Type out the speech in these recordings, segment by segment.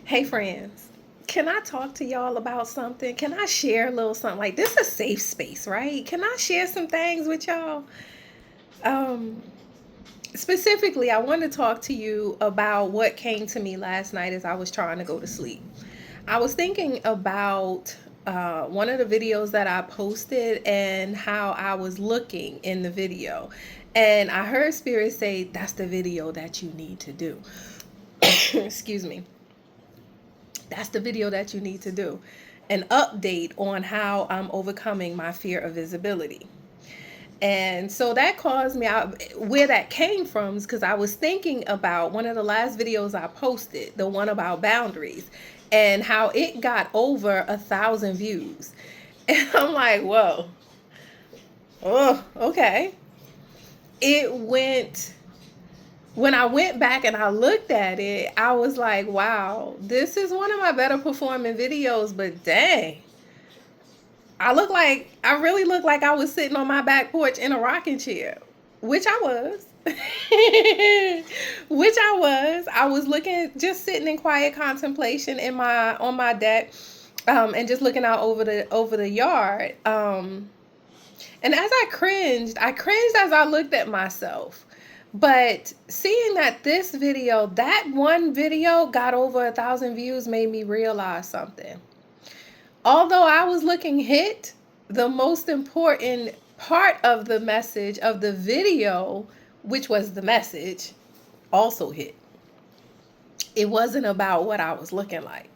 Hey friends, can I talk to y'all about something? Can I share a little something? Like, this is a safe space, right? Can I share some things with y'all? Um, Specifically, I want to talk to you about what came to me last night as I was trying to go to sleep. I was thinking about one of the videos that I posted and how I was looking in the video. And I heard Spirit say, that's the video that you need to do. Excuse me. That's the video that you need to do. An update on how I'm overcoming my fear of visibility. And so that caused me out. Where that came from is because I was thinking about one of the last videos I posted, the one about boundaries, and how it got over 1,000 views. And I'm like, whoa, oh, okay. It went When I went back and I looked at it, I was like, wow, this is one of my better performing videos, but dang, I really look like I was sitting on my back porch in a rocking chair, which I was. Which I was. I was looking, just sitting in quiet contemplation on my deck, and just looking out over the yard. And as I cringed as I looked at myself. But seeing that that one video got over 1,000 views made me realize something. Although I was looking hit, the most important part of the message of the video, which was the message, also hit. It wasn't about what I was looking like.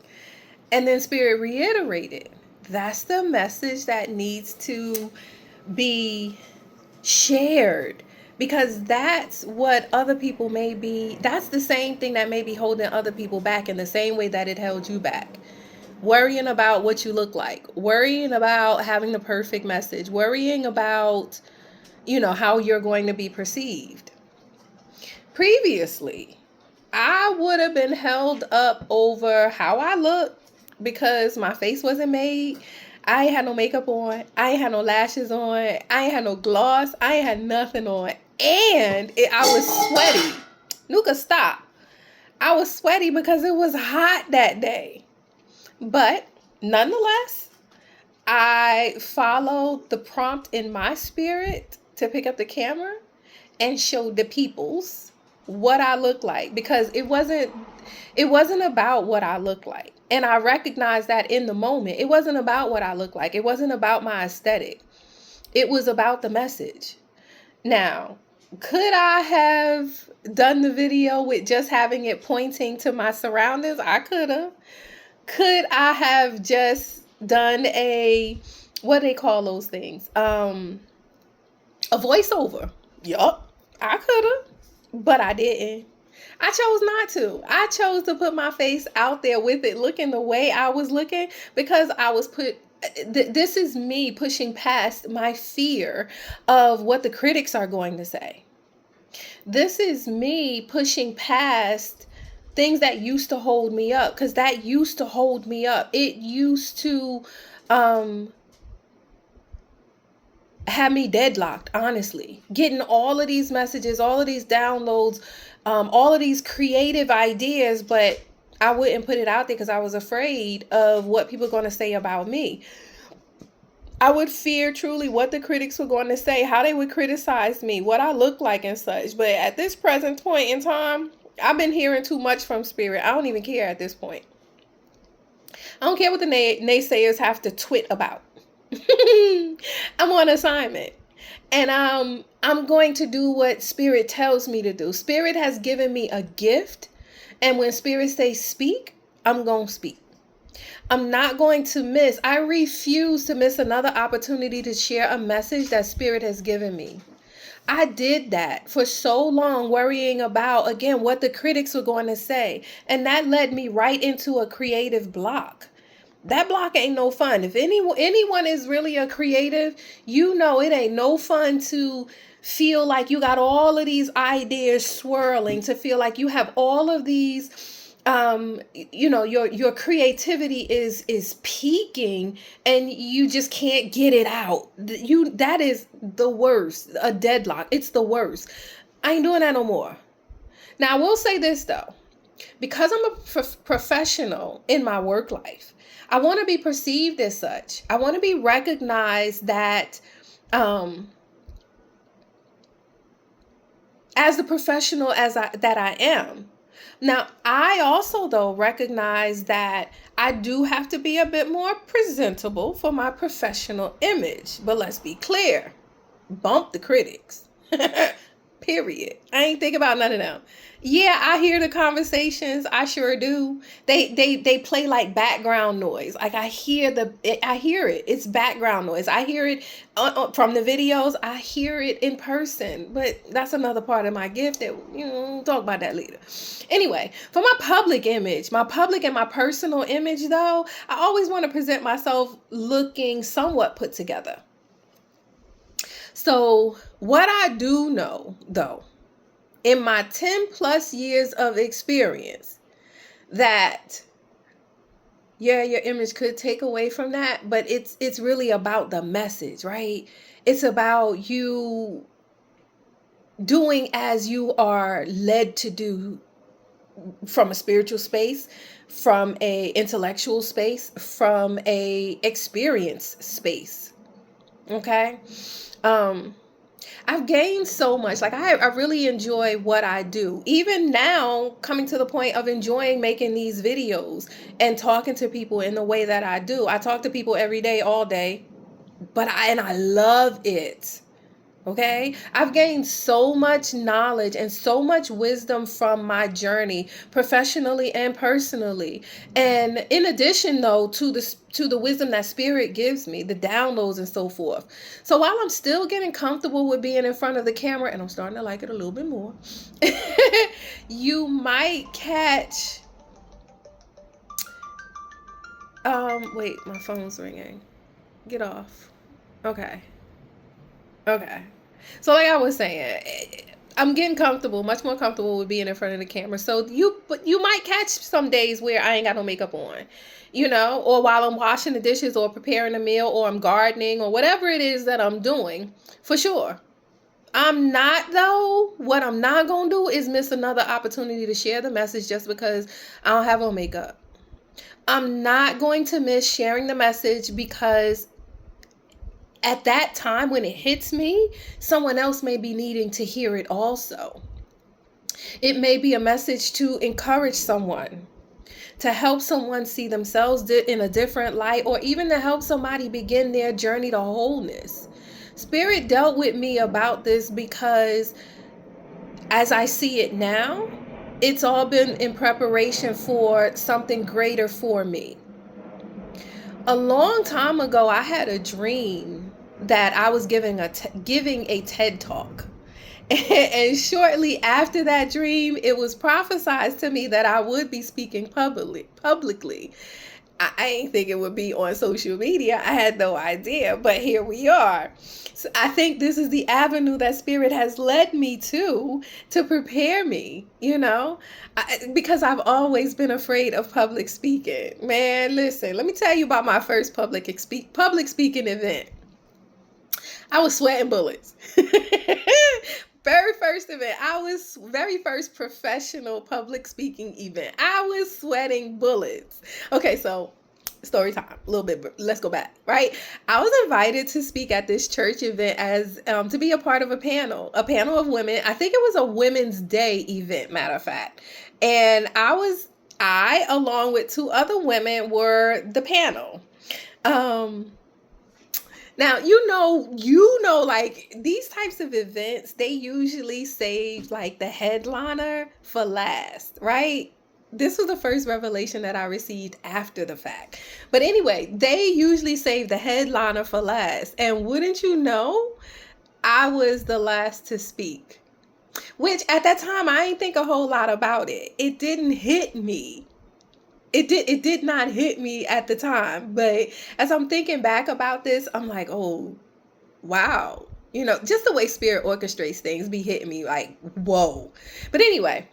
And then Spirit reiterated, that's the message that needs to be shared, because that's what other people may be, that's the same thing that may be holding other people back in the same way that it held you back. Worrying about what you look like, worrying about having the perfect message, worrying about, how you're going to be perceived. Previously, I would have been held up over how I look because my face wasn't made. I ain't had no makeup on. I ain't had no lashes on. I ain't had no gloss. I ain't had nothing on. And I was sweaty. Nuka, stop. I was sweaty because it was hot that day. But nonetheless, I followed the prompt in my spirit to pick up the camera and show the peoples what I look like, because it wasn't about what I look like. And I recognized that in the moment. It wasn't about what I look like. It wasn't about my aesthetic. It was about the message. Now, could I have done the video with just having it pointing to my surroundings? I could have. Could I have just done what do they call those things? A voiceover. Yup, I could have, but I didn't. I chose not to. I chose to put my face out there with it looking the way I was looking, because I was this is me pushing past my fear of what the critics are going to say. This is me pushing past things that used to hold me up, because that used to hold me up. It used to have me deadlocked, honestly. Getting all of these messages, all of these downloads, all of these creative ideas, but I wouldn't put it out there because I was afraid of what people are going to say about me. I would fear truly what the critics were going to say, how they would criticize me, what I look like and such. But at this present point in time, I've been hearing too much from Spirit. I don't even care at this point. I don't care what the naysayers have to twit about. I'm on assignment. And I'm going to do what Spirit tells me to do. Spirit has given me a gift. And when Spirit says speak, I'm going to speak. I'm not going to miss. I refuse to miss another opportunity to share a message that Spirit has given me. I did that for so long, worrying about, again, what the critics were going to say. And that led me right into a creative block. That block ain't no fun. If anyone is really a creative, it ain't no fun to feel like you got all of these ideas swirling, to feel like you have all of these your creativity is peaking and you just can't get it out. That is the worst. A deadlock. It's the worst. I ain't doing that no more. Now I will say this though. because I'm a professional in my work life, I want to be perceived as such. I want to be recognized that as the professional that I am. Now, I also though recognize that I do have to be a bit more presentable for my professional image. But let's be clear. Bump the critics. Period. I ain't think about none of them. Yeah, I hear the conversations. I sure do. They play like background noise. Like I hear it. It's background noise. I hear it from the videos. I hear it in person. But that's another part of my gift that we'll talk about that later. Anyway, for my public image, my public and my personal image though, I always want to present myself looking somewhat put together. So what I do know, though, in my 10 plus years of experience, that, yeah, your image could take away from that, but it's really about the message, right? It's about you doing as you are led to do from a spiritual space, from a intellectual space, from a experience space. Okay? I've gained so much. Like I really enjoy what I do. Even now, coming to the point of enjoying making these videos and talking to people in the way that I do. I talk to people every day, all day, but I love it. Okay, I've gained so much knowledge and so much wisdom from my journey, professionally and personally. And in addition, though, to the wisdom that spirit gives me, the downloads and so forth. So while I'm still getting comfortable with being in front of the camera, and I'm starting to like it a little bit more, you might catch. Wait, my phone's ringing. Get off. Okay. So like I was saying, I'm getting comfortable, much more comfortable with being in front of the camera. So you might catch some days where I ain't got no makeup on, or while I'm washing the dishes or preparing a meal or I'm gardening or whatever it is that I'm doing, for sure. What I'm not going to do is miss another opportunity to share the message just because I don't have on makeup. I'm not going to miss sharing the message because at that time when it hits me, someone else may be needing to hear it also. It may be a message to encourage someone, to help someone see themselves in a different light, or even to help somebody begin their journey to wholeness. Spirit dealt with me about this because as I see it now, it's all been in preparation for something greater for me. A long time ago, I had a dream that I was giving a TED talk. And shortly after that dream, it was prophesied to me that I would be speaking publicly. I ain't think it would be on social media. I had no idea, but here we are. So I think this is the avenue that Spirit has led me to prepare me, because I've always been afraid of public speaking. Man, listen, let me tell you about my first public speaking event. I was sweating bullets. Very first professional public speaking event. I was sweating bullets. Okay, so story time, a little bit, let's go back, right? I was invited to speak at this church event as to be a part of a panel of women. I think it was a Women's Day event, matter of fact. And I, along with two other women, were the panel. Now, like these types of events, they usually save like the headliner for last, right? This was the first revelation that I received after the fact. But anyway, they usually save the headliner for last. And wouldn't you know, I was the last to speak. Which at that time, I didn't think a whole lot about it. It didn't hit me. It did not hit me at the time, but as I'm thinking back about this, I'm like, oh, wow. Just the way Spirit orchestrates things be hitting me like, whoa. But anyway,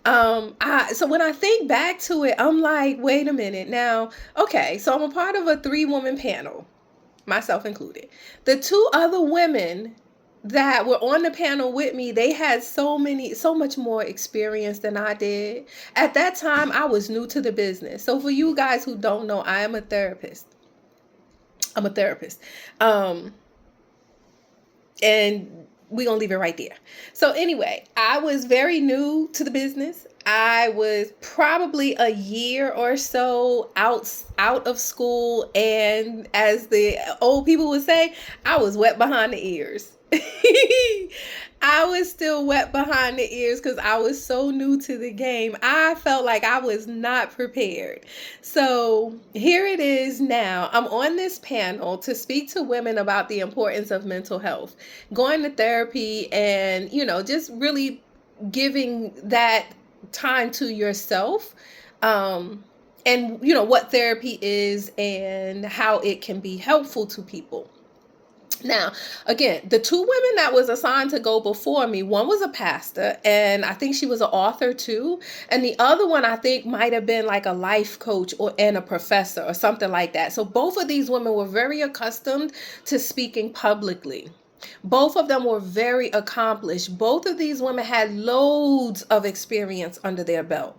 so when I think back to it, I'm like, wait a minute now. Okay, so I'm a part of a 3-woman panel, myself included. The 2 other women that were on the panel with me, they had so much more experience than I did. At that time, I was new to the business. So for you guys who don't know, I am a therapist. I'm a therapist. And we're going to leave it right there. So anyway, I was very new to the business. I was probably a year or so out of school, and as the old people would say, I was wet behind the ears. I was still wet behind the ears because I was so new to the game. I felt like I was not prepared. So here it is now. I'm on this panel to speak to women about the importance of mental health, going to therapy, and, just really giving that time to yourself. And what therapy is and how it can be helpful to people. Now, again, the two women that was assigned to go before me, one was a pastor, and I think she was an author too. And the other one, I think, might have been like a life coach and a professor or something like that. So both of these women were very accustomed to speaking publicly. Both of them were very accomplished. Both of these women had loads of experience under their belt.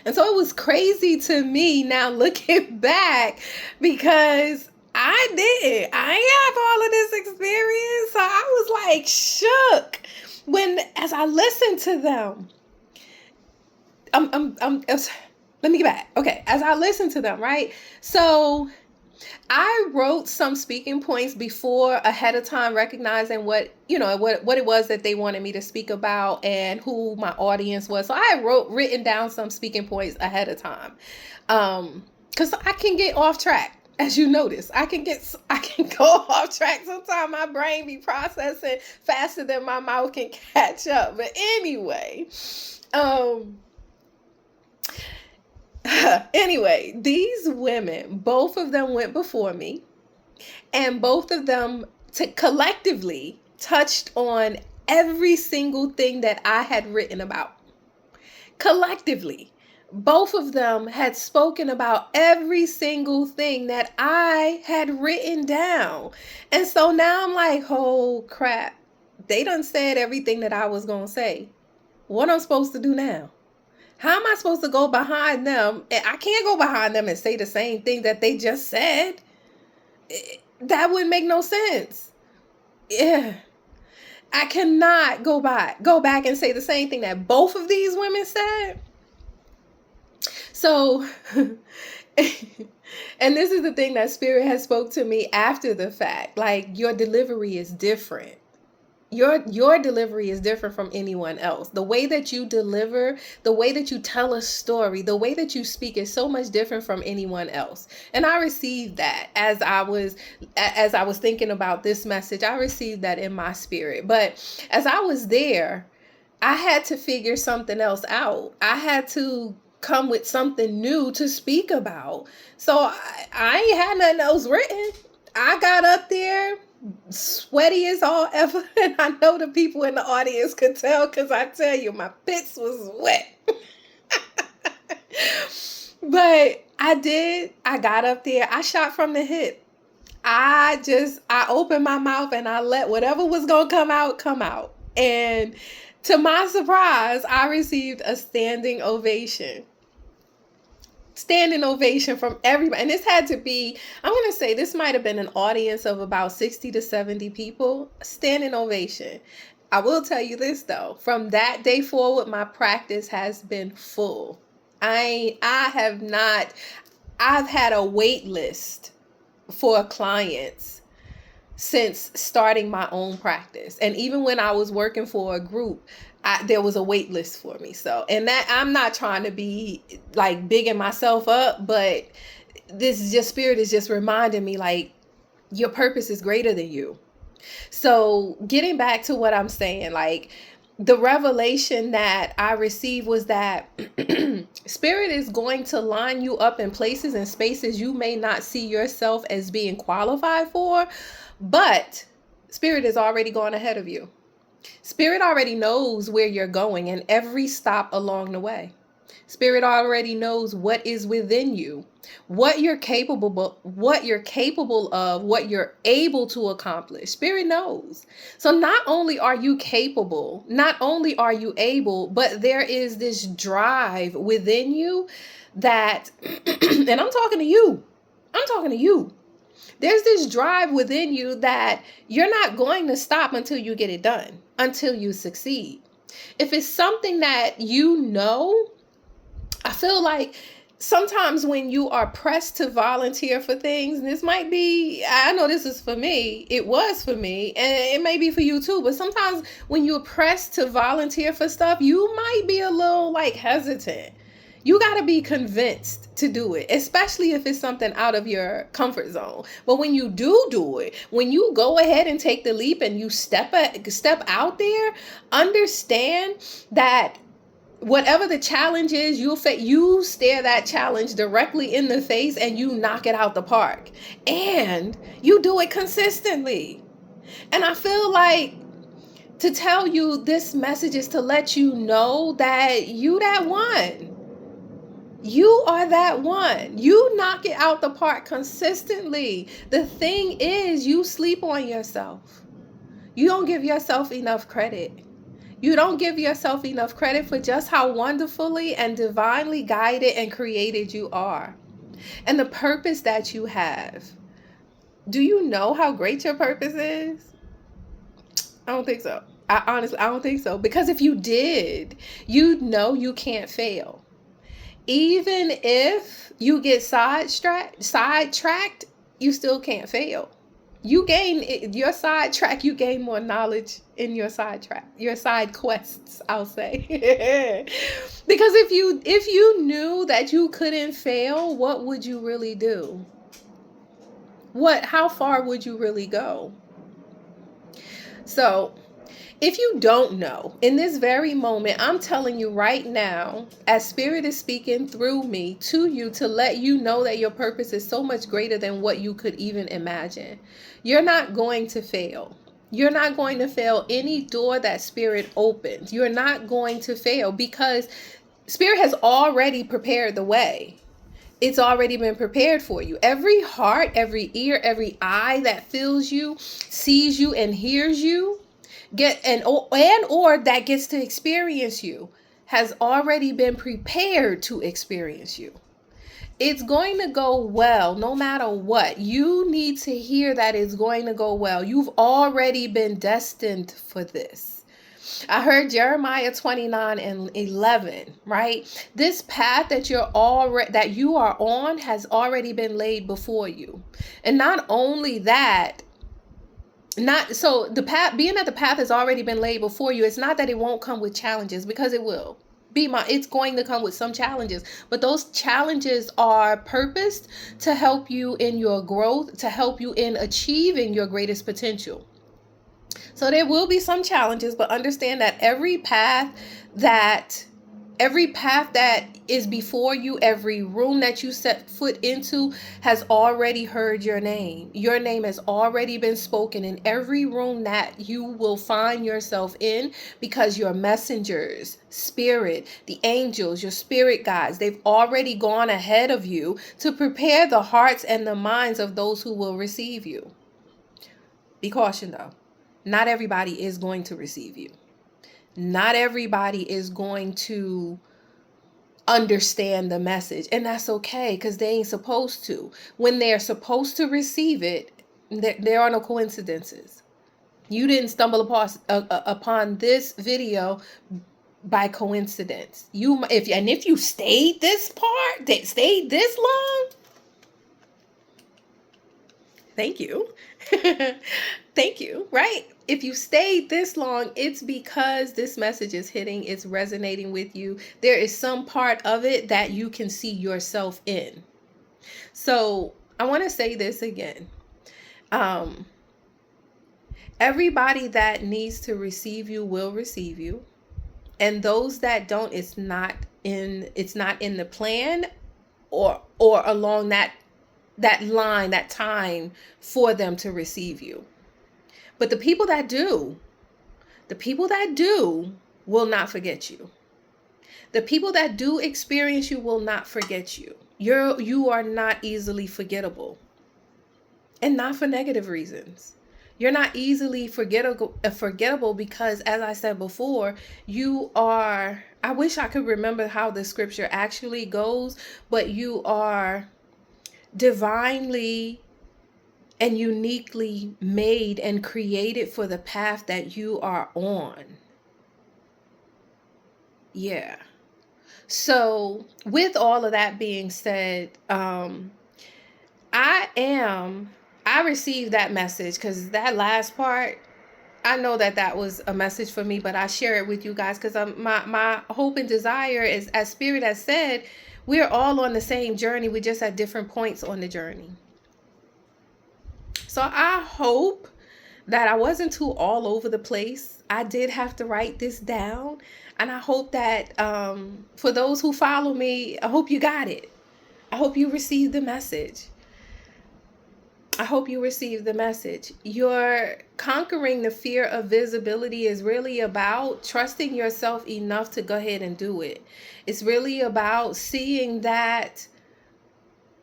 And so it was crazy to me now looking back, because I didn't. I ain't have all of this experience. So I was like shook as I listened to them. Let me get back. Okay. As I listened to them, right? So I wrote some speaking points before ahead of time, recognizing what it was that they wanted me to speak about and who my audience was. So I had written down some speaking points ahead of time. Cause I can get off track. As you notice, I can go off track. Sometimes my brain be processing faster than my mouth can catch up. But anyway, these women, both of them went before me, and both of them collectively touched on every single thing that I had written about. Collectively. Both of them had spoken about every single thing that I had written down. And so now I'm like, oh crap, they done said everything that I was going to say. What am I supposed to do now? How am I supposed to go behind them? I can't go behind them and say the same thing that they just said. That wouldn't make no sense. Yeah. I cannot go back and say the same thing that both of these women said. So, and this is the thing that Spirit has spoke to me after the fact. Like, your delivery is different. Your delivery is different from anyone else. The way that you deliver, the way that you tell a story, the way that you speak is so much different from anyone else. And I received that as I was thinking about this message. I received that in my spirit. But as I was there, I had to figure something else out. I had to come with something new to speak about. So I ain't had nothing else written. I got up there sweaty as all ever, and I know the people in the audience could tell, because I tell you, my pits was wet. But I got up there, I shot from the hip. I opened my mouth and I let whatever was gonna come out. And to my surprise, I received a standing ovation from everybody. And this had to be, I'm going to say this might have been an audience of about 60 to 70 people. Standing ovation. I will tell you this though, from that day forward, my practice has been full. I've had a wait list for clients since starting my own practice. And even when I was working for a group, there was a wait list for me. So, and that, I'm not trying to be like bigging myself up, but this is just, Spirit is just reminding me, like, your purpose is greater than you. So getting back to what I'm saying, like, the revelation that I received was that Spirit is going to line you up in places and spaces you may not see yourself as being qualified for, but Spirit is already gone ahead of you. Spirit already knows where you're going and every stop along the way. Spirit already knows what is within you, what you're capable of, what you're able to accomplish. Spirit knows. So not only are you capable, not only are you able, but there is this drive within you that, and I'm talking to you. I'm talking to you. There's this drive within you that you're not going to stop until you get it done, until you succeed. If it's something that you know, I feel like sometimes when you are pressed to volunteer for things, and this might be, I know this is for me, it was for me, and it may be for you too, but sometimes when you're pressed to volunteer for stuff, you might be a little like hesitant. You got to be convinced to do it, especially if it's something out of your comfort zone. But when you do it, when you go ahead and take the leap and you step out there, understand that whatever the challenge is, you stare that challenge directly in the face and you knock it out the park. And you do it consistently. And I feel like to tell you this message is to let you know that you that one. You are that one. You knock it out the park consistently. The thing is, you sleep on yourself. You don't give yourself enough credit. You don't give yourself enough credit for just how wonderfully and divinely guided and created you are. And the purpose that you have. Do you know how great your purpose is? I don't think so. I don't think so. Because if you did, you'd know you can't fail. Even if you get sidetracked, you still can't fail. You gain your sidetrack, you gain more knowledge in your sidetrack, your side quests, I'll say. Because if you knew that you couldn't fail, what would you really do? How far would you really go? So, if you don't know, in this very moment, I'm telling you right now, as Spirit is speaking through me to you to let you know that your purpose is so much greater than what you could even imagine. You're not going to fail. You're not going to fail any door that Spirit opens. You're not going to fail because Spirit has already prepared the way. It's already been prepared for you. Every heart, every ear, every eye that feels you, sees you, and hears you, or that gets to experience you has already been prepared to experience you. It's going to go well no matter what. You need to hear that it's going to go well. You've already been destined for this. I heard Jeremiah 29:11, right? This path that you are on has already been laid before you. And not only that, the path, being that the path has already been laid before you, it's not that it won't come with challenges, because it will. It's going to come with some challenges, but those challenges are purposed to help you in your growth, to help you in achieving your greatest potential. So there will be some challenges, but understand that every path that is before you, every room that you set foot into has already heard your name. Your name has already been spoken in every room that you will find yourself in, because your messengers, Spirit, the angels, your spirit guides, they've already gone ahead of you to prepare the hearts and the minds of those who will receive you. Be cautioned though. Not everybody is going to receive you. Not everybody is going to understand the message, and that's okay, because they ain't supposed to. When they're supposed to receive it, there are no coincidences. You didn't stumble upon this video by coincidence. If you stayed this long, thank you. Thank you, right? If you stayed this long, it's because this message is hitting, it's resonating with you. There is some part of it that you can see yourself in. So I want to say this again. Everybody that needs to receive you will receive you. And those that don't, it's not in the plan or along that line, that time for them to receive you. But the people that do will not forget you. The people that do experience you will not forget you. You are not easily forgettable. And not for negative reasons. You're not easily forgettable because, as I said before, you are, I wish I could remember how the scripture actually goes, but you are divinely and uniquely made and created for the path that you are on. Yeah. So, with all of that being said, I received that message because that last part, I know that that was a message for me, but I share it with you guys because my hope and desire is, as Spirit has said, we're all on the same journey. We're just at different points on the journey. So I hope that I wasn't too all over the place. I did have to write this down. And I hope that for those who follow me, I hope you got it. I hope you received the message. I hope you received the message. Your conquering the fear of visibility is really about trusting yourself enough to go ahead and do it. It's really about seeing that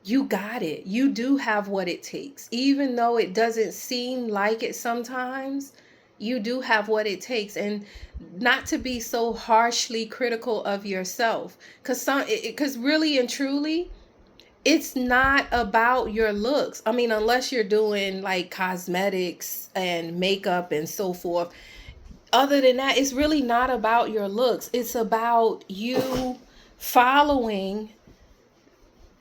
you got it. You do have what it takes. Even though it doesn't seem like it sometimes, you do have what it takes. And not to be so harshly critical of yourself. Because really and truly, it's not about your looks. I mean, unless you're doing like cosmetics and makeup and so forth. Other than that, it's really not about your looks. It's about you following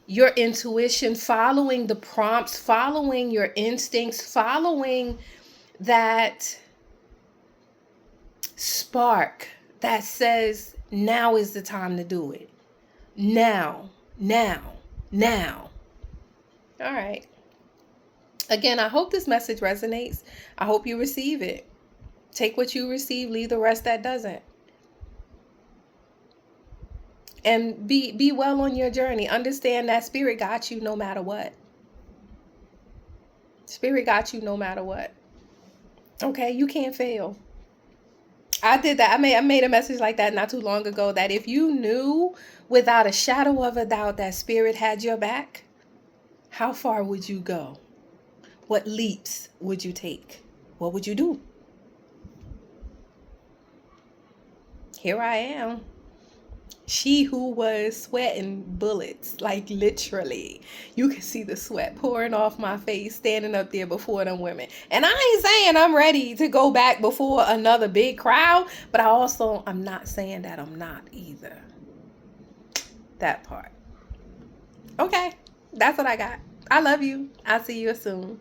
your intuition, following the prompts, following your instincts, following that spark that says, now is the time to do it. Now. All right. Again, I hope this message resonates. I hope you receive it. Take what you receive, leave the rest that doesn't. And be well on your journey. Understand that Spirit got you no matter what. Spirit got you no matter what. Okay, you can't fail. I did that. I made a message like that not too long ago, that if you knew without a shadow of a doubt that Spirit had your back, how far would you go? What leaps would you take? What would you do? Here I am. She who was sweating bullets, like literally. You can see the sweat pouring off my face, standing up there before them women. And I ain't saying I'm ready to go back before another big crowd, but I'm not saying that I'm not either. That part. Okay, that's what I got. I love you. I'll see you soon.